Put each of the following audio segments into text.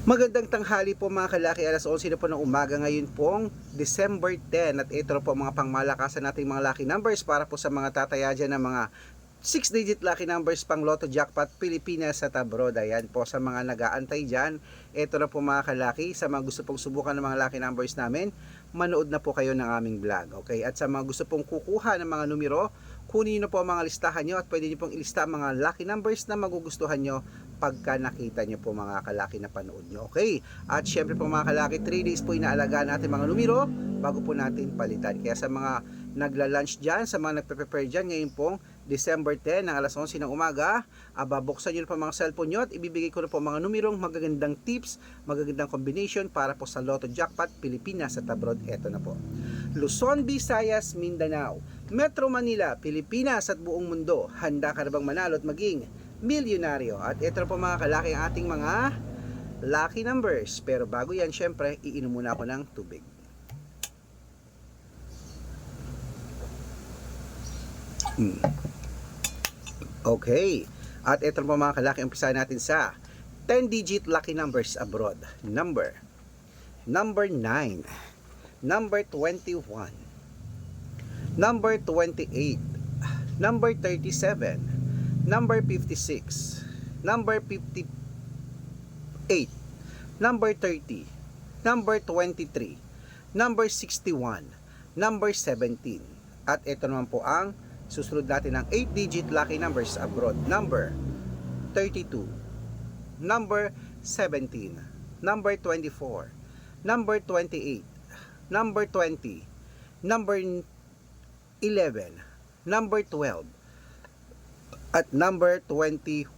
Magandang tanghali po mga kalaki, alas 11 na po ng umaga ngayon pong December 10 at ito na po mga pangmalakasan nating mga lucky numbers para po sa mga tataya dyan ng mga 6-digit lucky numbers pang Lotto Jackpot Pilipinas at abroad. Ayan po sa mga nag-aantay dyan, ito na po mga kalaki, sa mga gusto pong subukan ng mga lucky numbers namin, manood na po kayo ng aming vlog. Okay? At sa mga gusto pong kukuha ng mga numero, kunin nyo po ang mga listahan nyo at pwede nyo pong ilista ang mga lucky numbers na magugustuhan nyo pagka nakita nyo po mga kalaki na panood nyo. Okay? At syempre po mga kalaki, 3 days po inaalagaan natin mga numero bago po natin palitan. Kaya sa mga nagla-lunch dyan, sa mga nagpe-prepare dyan, ngayon pong December 10 ng alas 11 ng umaga, babuksan nyo po mga cellphone nyo at ibibigay ko na po mga numerong magagandang tips, magagandang combination para po sa Lotto Jackpot Pilipinas at abroad. Eto na po. Luzon, Visayas, Mindanao, Metro Manila, Pilipinas at buong mundo. Handa ka na bang manalo at maging milyonaryo? At ito na po mga kalaki ang ating mga lucky numbers. Pero bago yan, syempre, iinom muna ako ng tubig. Okay. At ito na po mga kalaki, umpisahan natin sa 10-digit lucky numbers abroad. Number 9, number 21, number 28, number 37, number 56, number 58, number 30, number 23, number 61, number 17. At ito naman po ang susunod natin ng 8-digit lucky numbers abroad. Number 32, number 17, number 24, number 28, number 20, number 11, number 12, at number 21.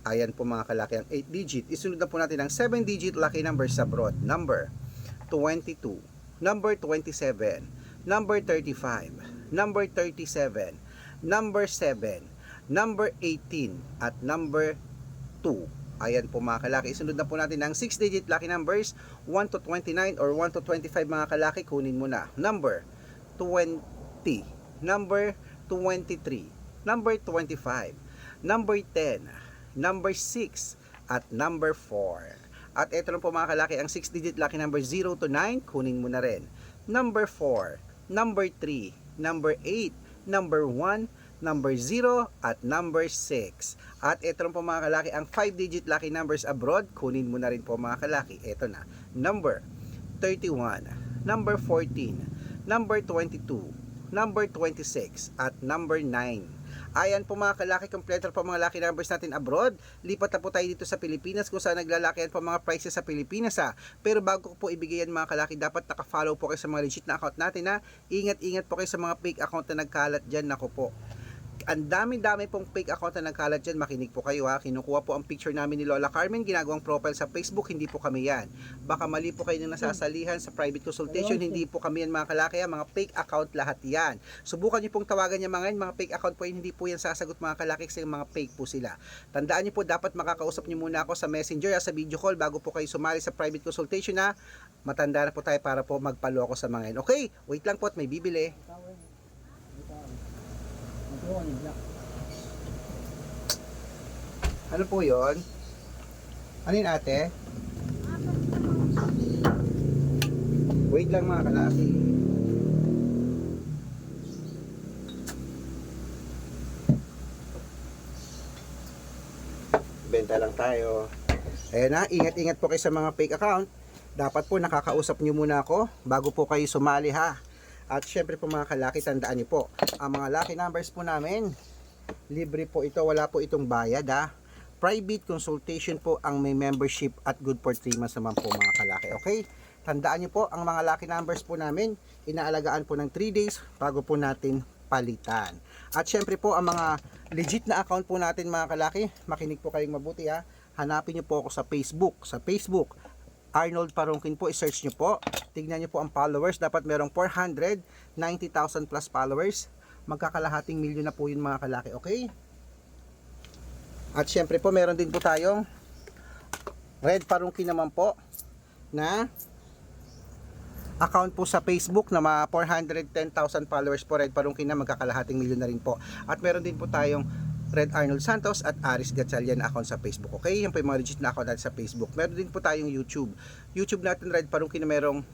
Ayan po mga kalaki ang 8-digit. Isunod na po natin ang 7-digit lucky numbers abroad. Number 22, number 27, number 35, number 37, number 7, number 18, at number 2. Ayan po mga kalaki. Isunod na po natin ang 6-digit lucky numbers 1 to 29 or 1 to 25 mga kalaki. Kunin mo na. Number 20, number 23, number 25, number 10, number 6, at number 4. At ito lang po mga kalaki ang 6-digit lucky number 0 to 9. Kunin mo na rin. Number 4, number 3, number 8, number 1, number 0, at number 6. At ito lang po mga kalaki ang 5-digit lucky numbers abroad. Kunin mo na rin po mga kalaki. Ito na. Number 31, number 14, number 22, number 26, at number 9. Ayan po mga kalaki, kompleto po mga lucky numbers natin abroad. Lipat na po tayo dito sa Pilipinas kung saan naglalakihan po mga prices sa Pilipinas ha. Pero bago ko po ibigay yan mga kalaki, dapat naka-follow po kayo sa mga legit na account natin ha. Ingat-ingat po kayo sa mga fake account na nagkalat dyan. Nako po, ang dami-dami pong fake account na nagkalat dyan. Makinig po kayo ha. Kinukuha po ang picture namin ni Lola Carmen, ginagawang profile sa Facebook. Hindi po kami yan. Baka mali po kayo nang nasasalihan sa private consultation. Hindi po kami yan mga kalaki ha. Mga fake account lahat yan. Subukan nyo pong tawagan niya mga fake account po yan. Hindi po yan sasagot mga kalaki kasi mga fake po sila. Tandaan nyo po, dapat makakausap nyo muna ako sa messenger ha, sa video call bago po kayo sumali sa private consultation ha. Matanda na po tayo para po magpalo ako sa mga yan. Okay, wait lang po at may bibili. Ano po yon? Ano yun ate? Wait lang mga kalaki. Benta lang tayo. Ayan na, ingat-ingat po kayo sa mga fake account. Dapat po nakakausap nyo muna ako bago po kayo sumali ha. At syempre po mga kalaki, tandaan niyo po, ang mga lucky numbers po namin, libre po ito, wala po itong bayad ha. Private consultation po ang may membership at good for 3 months naman po mga kalaki. Okay? Tandaan niyo po, ang mga lucky numbers po namin, inaalagaan po ng 3 days bago po natin palitan. At syempre po, ang mga legit na account po natin mga kalaki, makinig po kayong mabuti ha. Hanapin niyo po ako sa Facebook. Sa Facebook, Arnold Parungkin po, i-search nyo po. Tignan nyo po ang followers. Dapat merong 490,000 plus followers. Magkakalahating milyon na po yun mga kalaki. Okay? At syempre po, meron din po tayong Red Parungkin naman po na account po sa Facebook na mga 410,000 followers po. Red Parungkin na magkakalahating milyon na rin po. At meron din po tayong Red Arnold Santos at Aris Gatchalian na account sa Facebook. Okay, yan po yung mga legit na account natin sa Facebook. Meron din po tayong YouTube natin, Red Parungkin, na merong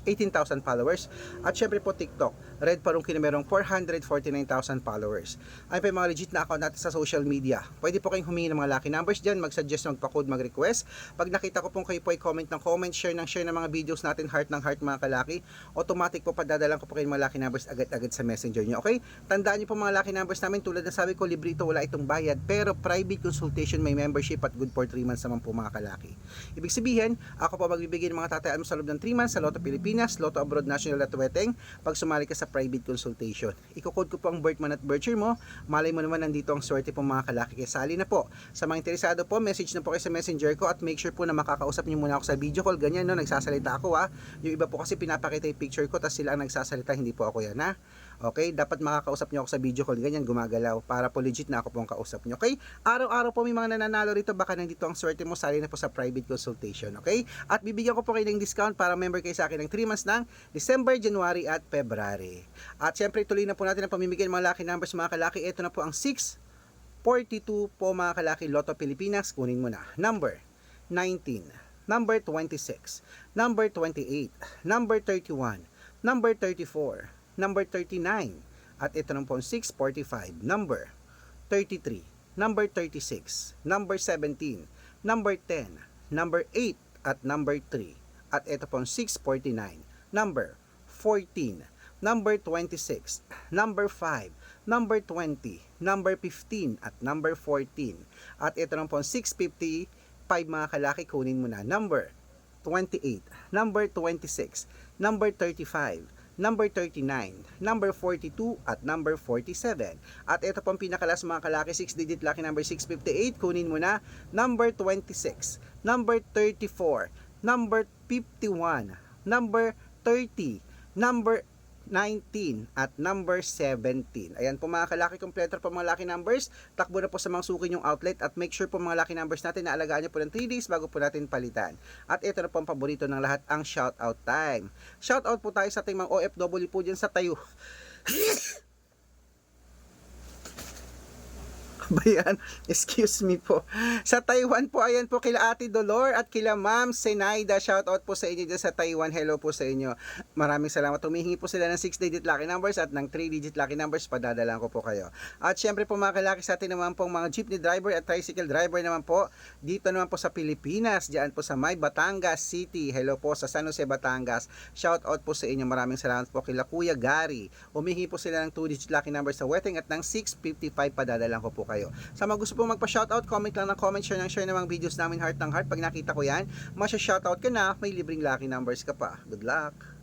18,000 followers. At syempre po TikTok, Red Parungkin, na merong 449,000 followers. Ay pa yung mga legit na account natin sa social media. Pwede po kayong humingi ng mga lucky numbers dyan, mag-suggest, magpa-code, mag-request. Pag nakita ko pong kayo po ay comment ng comment, share ng mga videos natin, heart ng heart mga kalaki, automatic po padadalan ko po kayo mga lucky numbers agad-agad sa messenger nyo. Okay? Tandaan nyo po mga lucky numbers namin, tulad na sabi ko, libre ito, wala itong bayad, pero private consultation, may membership at good for 3 months naman po mga kalaki. Ibig sabihin, ako po magbibigay ng mga tatayaan mo sa loob ng 3 months sa Lotto Pilipinas, Lotto Abroad National at Weteng pag sumali ka sa private consultation. Iko-code ko po ang birth month at birth year mo. Malay mo naman, nandito ang swerte po mga kalaki. Kaya sali na po. Sa mga interesado po, message na po kayo sa messenger ko at make sure po na makakausap niyo muna ako sa video call. Ganyan, no, nagsasalita ako ha. Yung iba po kasi pinapakita yung picture ko, tapos sila ang nagsasalita, hindi po ako yan ha. Okay, dapat makakausap niyo ako sa video call, ganyan, gumagalaw, para po legit na ako po ang kausap niyo. Okay, araw-araw po may mga nananalo rito, baka nandito ang swerte mo, sali na po sa private consultation. Okay, at bibigyan ko po kayo ng discount para member kayo sa akin ng 3 months ng December, January at February. At syempre tuloy na po natin ang pamimigay ng mga lucky numbers mga kalaki. Ito na po ang 642 po mga kalaki, Lotto Pilipinas. Kunin mo na. Number 19, number 26, number 28, number 31, number 34, number 39, at ito na po ang 645, number 33, number 36, number 17, number 10, number 8, at number 3, at ito po ang 649, number 14, number 26, number 5, number 20, number 15, at number 14, at ito na po ang 655 mga kalaki. Kunin mo na. Number 28, number 26, number 35, number 39, number 42, at number 47. At ito pong pinakalas mga kalaki, 6-digit lucky number 658. Kunin mo na. Number 26, number 34, number 51, number 30, number 19, at number 17. Ayan po mga kalaki, kompleto po mga lucky numbers. Takbo na po sa mga suki yung outlet at make sure po mga lucky numbers natin na alagaan nyo po ng 3 days bago po natin palitan. At ito na po ang paborito ng lahat, ang shoutout time. Shoutout po tayo sa ating mga OFW po dyan sa tayo. Bayan, excuse me po. Sa Taiwan po, ayan po kila Ate Dolor at kila Ma'am Senaida. Shout out po sa inyo dyan sa Taiwan. Hello po sa inyo. Maraming salamat. Humihingi po sila ng 6-digit lucky numbers at ng 3-digit lucky numbers. Padadalan ko po kayo. At syempre po mga kalaki, sa atin naman po mga jeepney driver at tricycle driver naman po. Dito naman po sa Pilipinas. Diyan po sa May Batangas City. Hello po sa San Jose, Batangas. Shout out po sa inyo. Maraming salamat po kila Kuya Gary. Humihingi po sila ng 2-digit lucky numbers sa Weteng at ng 655. Padadalan ko po kayo. Sa mga gusto pong magpa-shoutout, comment lang ng comment, share ng mga videos namin, heart ng heart. Pag nakita ko yan, masya-shoutout ka na, may libreng lucky numbers ka pa. Good luck!